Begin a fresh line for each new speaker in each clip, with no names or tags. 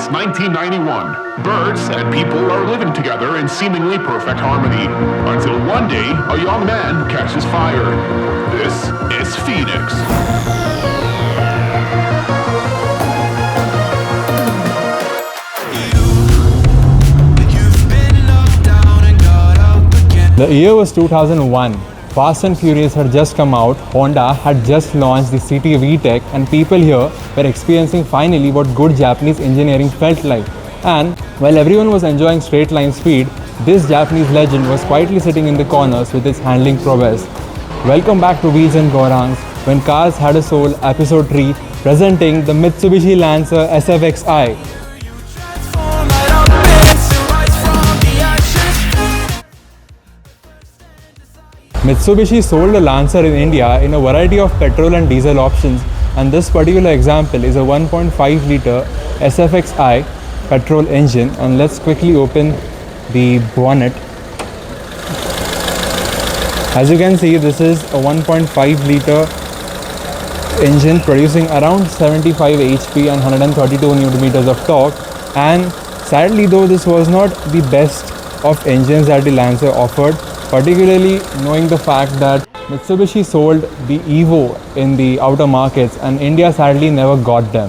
since 1991. Birds and people are living together in seemingly perfect harmony, until one day a young man catches fire. This is Phoenix.
The year was 2001. Fast and Furious had just come out, Honda had just launched the CT VTEC, and people here were experiencing finally what good Japanese engineering felt like. And while everyone was enjoying straight line speed, this Japanese legend was quietly sitting in the corners with its handling prowess. Welcome back to Wheels and Gorangs, when cars had a soul, episode 3, presenting the Mitsubishi Lancer SFXi. Mitsubishi sold a Lancer in India in a variety of petrol and diesel options, and this particular example is a 1.5 litre SFXi petrol engine. And let's quickly open the bonnet. As you can see, this is a 1.5 litre engine producing around 75 HP and 132 Nm of torque. And sadly though, this was not the best of engines that the Lancer offered, particularly knowing the fact that Mitsubishi sold the Evo in the outer markets and India sadly never got them.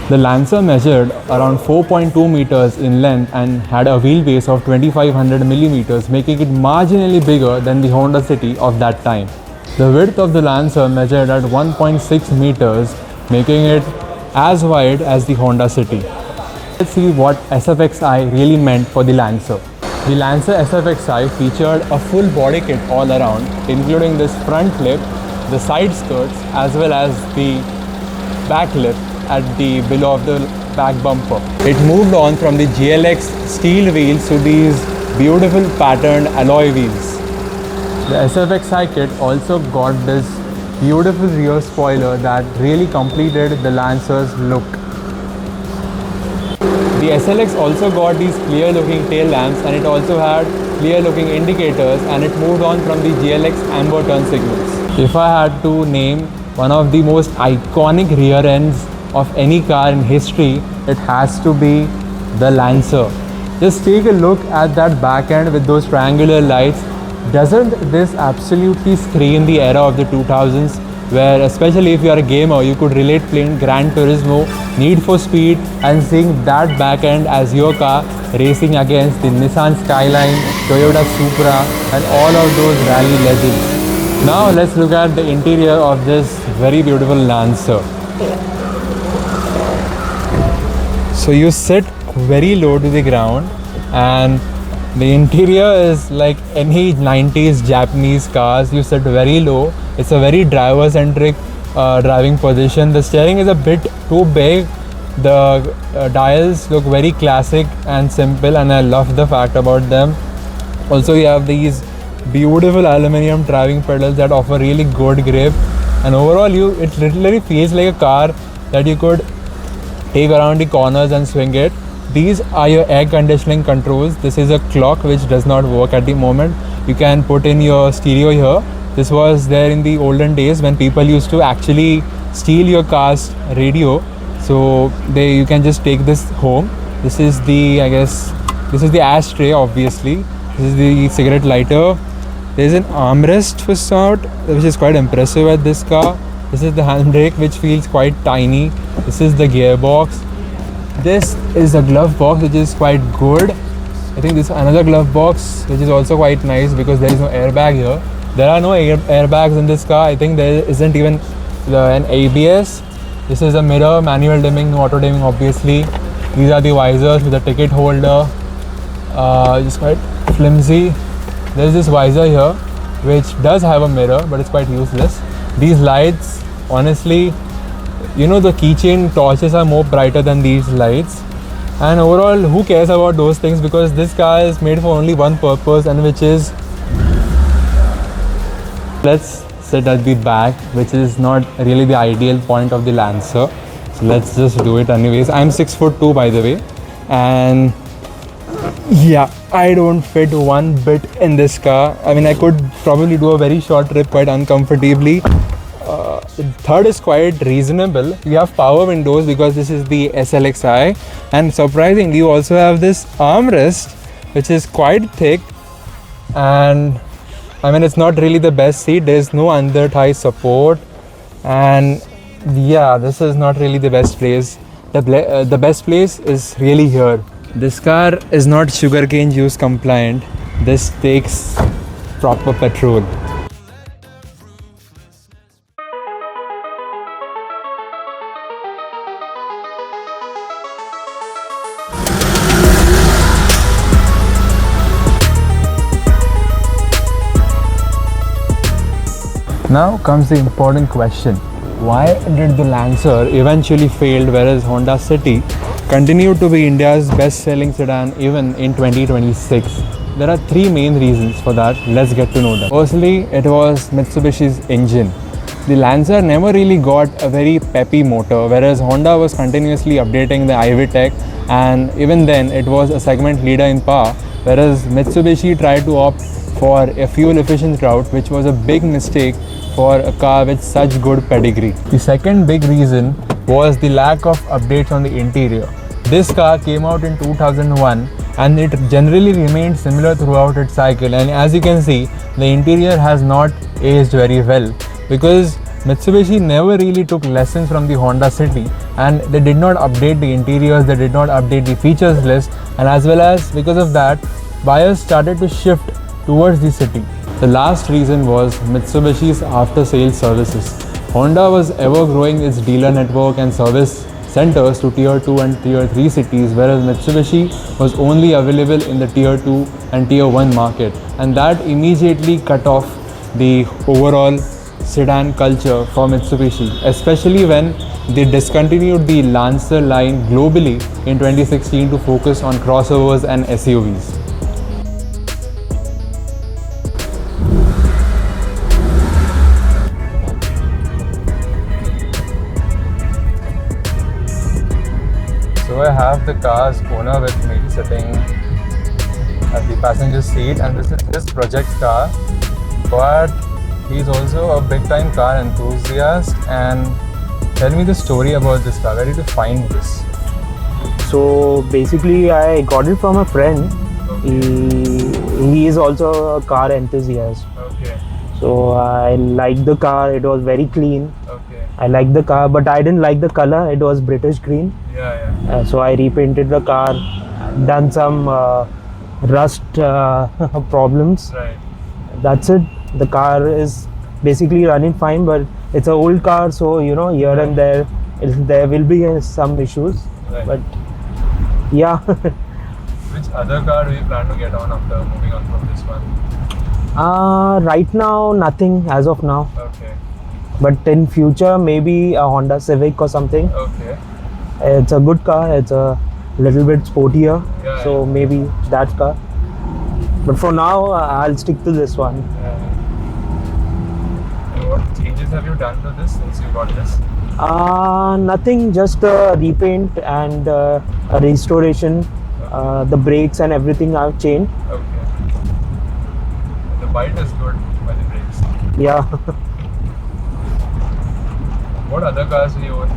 The Lancer measured around 4.2 meters in length and had a wheelbase of 2500 millimeters, making it marginally bigger than the Honda City of that time. The width of the Lancer measured at 1.6 meters, making it as wide as the Honda City. Let's see what SFXi really meant for the Lancer. The Lancer SFXi featured a full body kit all around, including this front lip, the side skirts, as well as the back lip at the below of the back bumper. It moved on from the GLX steel wheels to these beautiful patterned alloy wheels. The SFXi kit also got this beautiful rear spoiler that really completed the Lancer's look. The SLX also got these clear looking tail lamps, and it also had clear looking indicators, and it moved on from the GLX amber turn signals. If I had to name one of the most iconic rear ends of any car in history, it has to be the Lancer. Just take a look at that back end with those triangular lights. Doesn't this absolutely scream the era of the 2000s, where especially if you are a gamer, you could relate playing Gran Turismo, Need for Speed, and seeing that back end as your car racing against the Nissan Skyline, Toyota Supra, and all of those rally legends. Now let's look at the interior of this very beautiful Lancer. So you sit very low to the ground, and the interior is like any 90s Japanese cars. You sit very low. It's a very driver-centric driving position. The steering is a bit too big. The dials look very classic and simple, and I love the fact about them. Also, you have these beautiful aluminum driving pedals that offer really good grip. And overall, it literally feels like a car that you could take around the corners and swing it. These are your air conditioning controls. This is a clock which does not work at the moment. You can put in your stereo here. This was there in the olden days when people used to actually steal your car's radio. So you can just take this home. This is the, this is the ashtray obviously. This is the cigarette lighter. There is an armrest for start, which is quite impressive at this car. This is the handbrake, which feels quite tiny. This is the gearbox. This is a glove box, which is quite good. I think this is another glove box, which is also quite nice because there is no airbag here. There are no airbags in this car. I think there isn't even an ABS. This is a mirror, manual dimming, no auto dimming obviously. These are the visors with a ticket holder. It's quite flimsy. There's this visor here, which does have a mirror, but it's quite useless. These lights, honestly, you know, the keychain torches are more brighter than these lights. And overall, who cares about those things, because this car is made for only one purpose, and which is, let's sit at the back, which is not really the ideal point of the Lancer. So let's just do it anyways. I'm 6'2" by the way, and Yeah, I don't fit one bit in this car. I mean, I could probably do a very short trip quite uncomfortably. The third is quite reasonable. You have power windows because this is the SLXi, and surprisingly, you also have this armrest, which is quite thick. And I mean, it's not really the best seat. There's no under thigh support, and yeah, this is not really the best place. The best place is really here. This car is not sugarcane juice compliant. This takes proper petrol. Now comes the important question. Why did the Lancer eventually fail, whereas Honda City continued to be India's best-selling sedan even in 2026? There are three main reasons for that. Let's get to know them. Firstly, it was Mitsubishi's engine. The Lancer never really got a very peppy motor, whereas Honda was continuously updating the IV tech, and even then it was a segment leader in power, whereas Mitsubishi tried to opt for a fuel-efficient route, which was a big mistake for a car with such good pedigree. The second big reason was the lack of updates on the interior. This car came out in 2001 and it generally remained similar throughout its cycle, and as you can see, the interior has not aged very well because Mitsubishi never really took lessons from the Honda City, and they did not update the interiors, they did not update the features list, and as well as because of that, buyers started to shift towards the City. The last reason was Mitsubishi's after-sales services. Honda was ever growing its dealer network and service centers to tier 2 and tier 3 cities, whereas Mitsubishi was only available in the tier 2 and tier 1 market, and that immediately cut off the overall sedan culture for Mitsubishi, especially when they discontinued the Lancer line globally in 2016 to focus on crossovers and SUVs. So I have the car's owner with me sitting at the passenger seat, and this is his project car, but he's also a big time car enthusiast. And tell me the story about this car. Where did you find this?
So basically I got it from a friend. He is also a car enthusiast.
Okay.
So I liked the car, it was very clean.
Okay.
I liked the car, but I didn't like the color, it was British green.
Yeah.
So I repainted the car, done some rust problems.
Right.
That's it. The car is basically running fine, but it's an old car, so you know, here and there there will be some issues.
Right.
But yeah.
Which other car do you plan to get on after moving on from this one?
Right now, nothing as of now.
Okay.
But in future, maybe a Honda Civic or something.
Okay.
It's a good car. It's a little bit sportier.
Yeah,
So maybe that car. But for now, I'll stick to this one.
And what changes have you done to this since you got this?
Nothing. Just a repaint and a restoration. The brakes and everything I've changed.
Okay. The bite is good by the brakes.
Yeah.
What other cars do you own?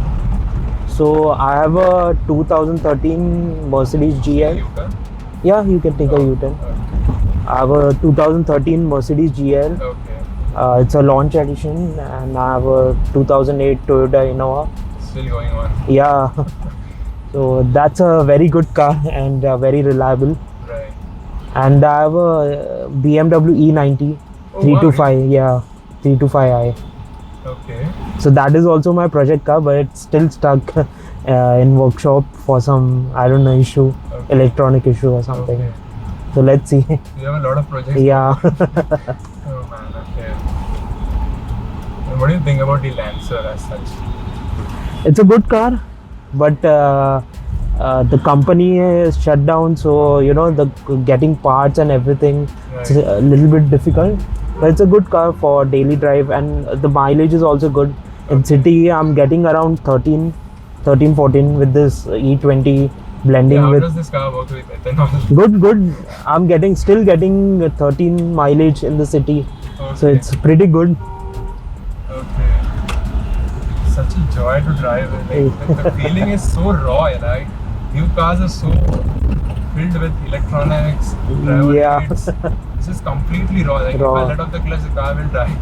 So I have a 2013 Mercedes GL.
U-Turn?
Yeah, you can take a U-turn.
Okay.
I have a 2013 Mercedes GL.
Okay.
It's a launch edition, and I have a 2008 Toyota Innova.
Still going on.
Yeah. So that's a very good car and very reliable.
Right.
And I have a BMW E90
Oh,
325. Yeah, 325i.
Okay.
So that is also my project car, but it's still stuck in workshop for some, I don't know, issue,
Okay.
electronic issue or something.
Okay.
So let's see.
You have a lot of projects.
Yeah.
Oh man, okay. And what do you think about the Lancer as such?
It's a good car, but the company is shut down, so you know, the getting parts and everything, it's
Right.
a little bit difficult. But it's a good car for daily drive, and the mileage is also good. In city, I'm getting around 13, 14 with this E20 blending
How
with.
does this car work with ethanol?
Good. I'm still getting 13 mileage in the city, so
Okay.
it's pretty good.
Okay. Such a joy to drive. Like, the feeling is so raw, right? New cars are so filled with electronics, driver
Yeah.
aids. This is completely raw. Like
Raw.
if I let off the clutch, the car will die.